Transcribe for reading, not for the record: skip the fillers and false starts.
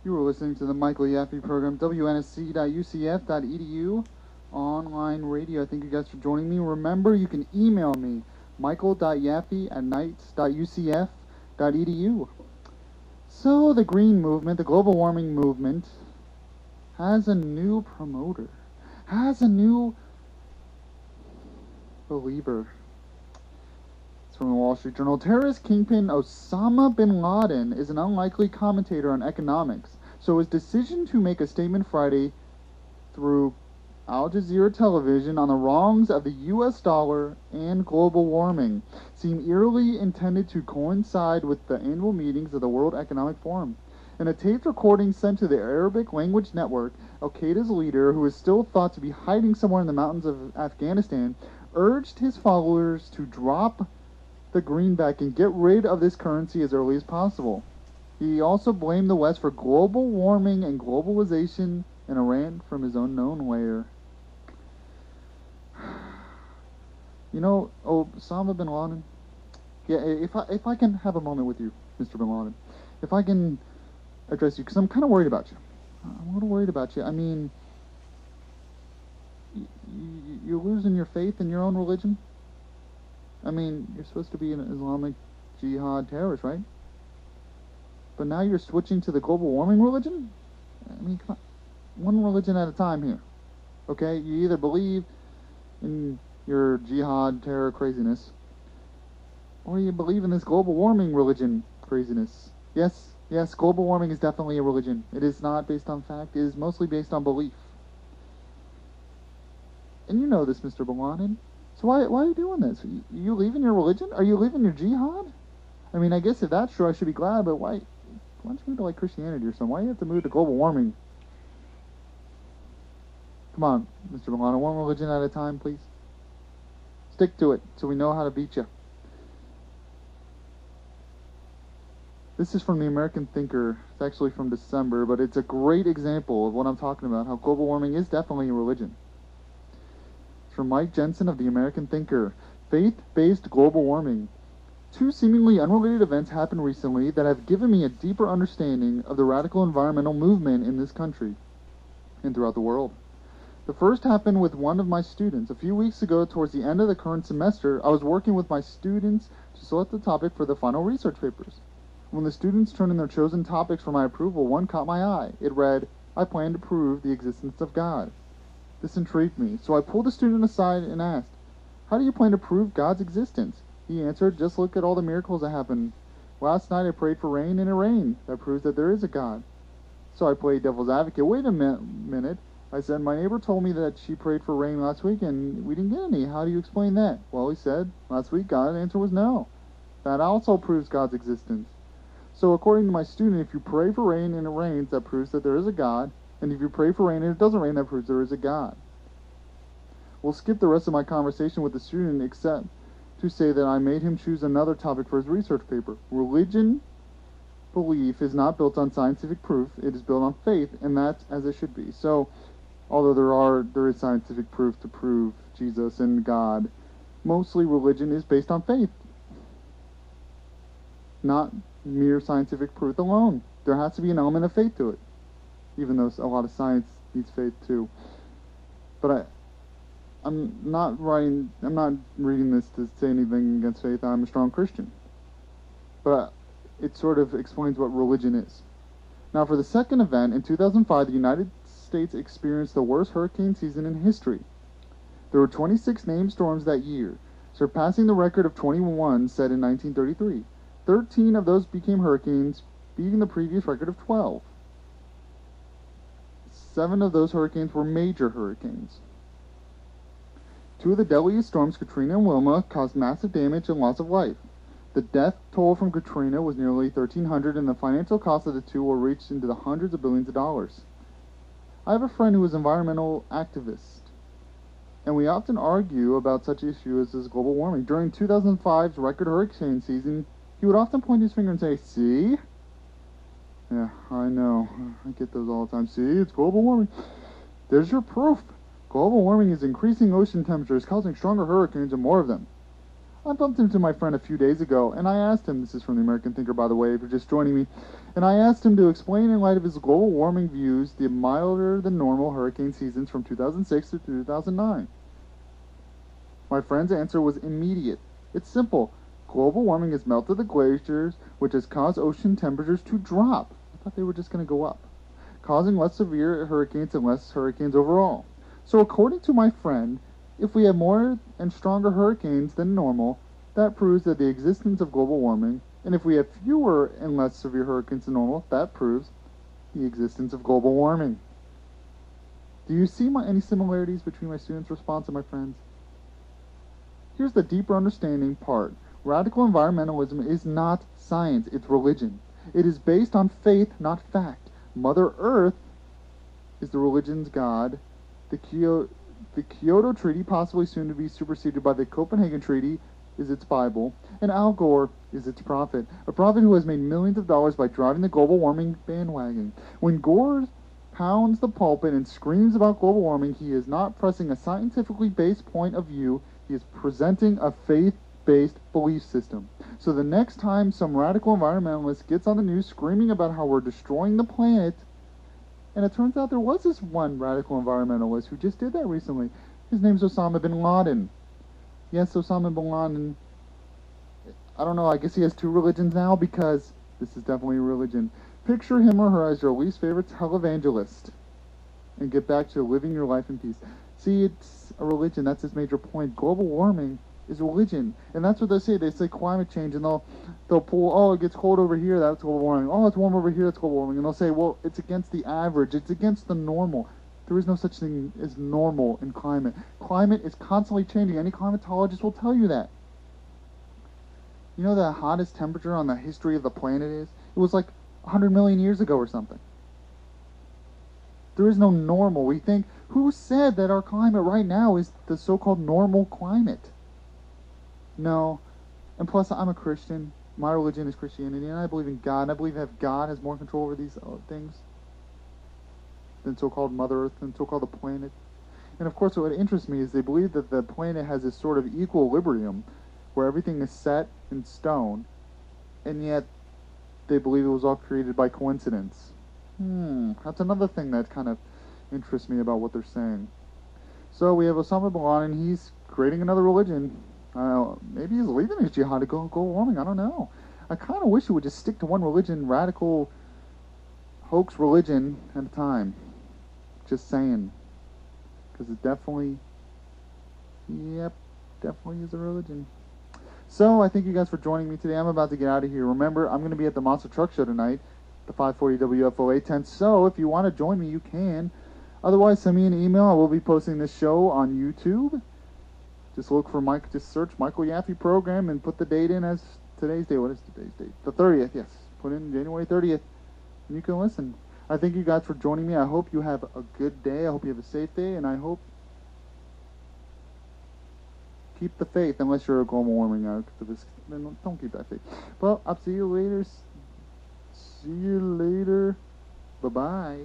You were listening to the Michael Yaffee program, wnsc.ucf.edu, online radio. I thank you guys for joining me. Remember, you can email me, michael.yaffee@knights.ucf.edu. So, the green movement, the global warming movement, has a new promoter, has a new believer. It's from the Wall Street Journal. Terrorist kingpin Osama bin Laden is an unlikely commentator on economics, so his decision to make a statement Friday through Al Jazeera television on the wrongs of the US dollar and global warming seem eerily intended to coincide with the annual meetings of the World Economic Forum. In a taped recording sent to the Arabic language network, Al-Qaeda's leader, who is still thought to be hiding somewhere in the mountains of Afghanistan, urged his followers to drop the greenback and get rid of this currency as early as possible. He also blamed the West for global warming and globalization and Iran from his unknown lair. You know, Osama bin Laden. Yeah, if I can have a moment with you, Mr. bin Laden, if I can address you, because I'm kind of worried about you. I'm a little worried about you. I mean, you're losing your faith in your own religion. I mean, you're supposed to be an Islamic jihad terrorist, right? But now you're switching to the global warming religion? I mean, come on. One religion at a time here. Okay? You either believe in your jihad terror craziness, or you believe in this global warming religion craziness. Yes, global warming is definitely a religion. It is not based on fact. It is mostly based on belief. And you know this, Mr. bin Laden. So why are you doing this? You leaving your religion? Are you leaving your jihad? I mean, I guess if that's true, I should be glad, but why don't you move to, like, Christianity or something? Why do you have to move to global warming? Come on, Mr. bin Laden, one religion at a time, please. Stick to it, so we know how to beat you. This is from the American Thinker. It's actually from December, but it's a great example of what I'm talking about, how global warming is definitely a religion. From Mike Jensen of the American Thinker. Faith-based global warming. Two seemingly unrelated events happened recently that have given me a deeper understanding of the radical environmental movement in this country and throughout the world. The first happened with one of my students. A few weeks ago, towards the end of the current semester, I was working with my students to select the topic for the final research papers. When the students turned in their chosen topics for my approval, one caught my eye. It read, "I plan to prove the existence of God." This intrigued me, so I pulled the student aside and asked, "How do you plan to prove God's existence?" He answered, "Just look at all the miracles that happened. Last night I prayed for rain and it rained. That proves that there is a God." So I played devil's advocate. "Wait a minute. I said, my neighbor told me that she prayed for rain last week and we didn't get any. How do you explain that?" "Well," he said, "last week God's answer was no. That also proves God's existence. So according to my student, if you pray for rain and it rains, that proves that there is a God. And if you pray for rain and it doesn't rain, that proves there is a God." We'll skip the rest of my conversation with the student except to say that I made him choose another topic for his research paper. Religion belief is not built on scientific proof. It is built on faith, and that's as it should be. So, although there is scientific proof to prove Jesus and God, mostly religion is based on faith, not mere scientific proof alone. There has to be an element of faith to it, even though a lot of science needs faith too. But I'm not reading this to say anything against faith. I'm a strong Christian. But it sort of explains what religion is. Now, for the second event, in 2005, the United States experienced the worst hurricane season in history. There were 26 named storms that year, surpassing the record of 21 set in 1933. 13 of those became hurricanes, beating the previous record of 12. 7 of those hurricanes were major hurricanes. 2 of the deadliest storms, Katrina and Wilma, caused massive damage and loss of life. The death toll from Katrina was nearly 1,300, and the financial cost of the two will reach into the hundreds of billions of dollars. I have a friend who is an environmental activist, and we often argue about such issues as global warming. During 2005's record hurricane season, he would often point his finger and say, "See? Yeah, I know. I get those all the time. See, it's global warming. There's your proof. Global warming is increasing ocean temperatures, causing stronger hurricanes and more of them." I bumped into my friend a few days ago, and I asked him, this is from the American Thinker, by the way, if you're just joining me, and I asked him to explain in light of his global warming views the milder than normal hurricane seasons from 2006 to 2009. My friend's answer was immediate. It's simple. Global warming has melted the glaciers, which has caused ocean temperatures to drop. I thought they were just going to go up, causing less severe hurricanes and less hurricanes overall. So according to my friend, if we have more and stronger hurricanes than normal, that proves that the existence of global warming, and if we have fewer and less severe hurricanes than normal, that proves the existence of global warming. Do you see any similarities between my students' response and my friends? Here's the deeper understanding part. Radical environmentalism is not science, it's religion. It is based on faith, not fact. Mother Earth is the religion's god. The Kyoto Treaty, possibly soon to be superseded by the Copenhagen Treaty, is its Bible, and Al Gore is its prophet, a prophet who has made millions of dollars by driving the global warming bandwagon. When Gore pounds the pulpit and screams about global warming, he is not pressing a scientifically based point of view, he is presenting a faith-based belief system. So the next time some radical environmentalist gets on the news screaming about how we're destroying the planet, and it turns out there was this one radical environmentalist who just did that recently. His name's Osama bin Laden. Yes, Osama bin Laden. I don't know, I guess he has two religions now because this is definitely a religion. Picture him or her as your least favorite televangelist and get back to living your life in peace. See, it's a religion. That's his major point. Global warming is religion. And that's what they say. They say climate change, and they'll pull, oh, it gets cold over here, that's global warming. Oh, it's warm over here, that's global warming. And they'll say, well, it's against the average. It's against the normal. There is no such thing as normal in climate. Climate is constantly changing. Any climatologist will tell you that. You know the hottest temperature on the history of the planet is? It was like 100 million years ago or something. There is no normal. We think, who said that our climate right now is the so-called normal climate? No. And plus, I'm a Christian. My religion is Christianity, and I believe in God. And I believe that God has more control over these things than so-called Mother Earth, than so-called the planet. And of course, what interests me is they believe that the planet has this sort of equilibrium where everything is set in stone, and yet they believe it was all created by coincidence. That's another thing that kind of interests me about what they're saying. So we have Osama bin Laden. He's creating another religion. Maybe he's leaving his jihad to go warming. I don't know. I kind of wish he would just stick to one religion, radical hoax religion at a time. Just saying. Because it definitely is a religion. So I thank you guys for joining me today. I'm about to get out of here. Remember, I'm going to be at the Monster Truck Show tonight, the 540 WFO 810. So if you want to join me, you can. Otherwise, send me an email. I will be posting this show on YouTube. Just look for Mike. Just search Michael Yaffee program and put the date in as today's date. What is today's date? The 30th. Yes, put in January 30th, and you can listen. I thank you guys for joining me. I hope you have a good day. I hope you have a safe day, and I hope keep the faith. Unless you're a global warming activist, then don't keep that faith. Well, I'll see you later. See you later. Bye bye.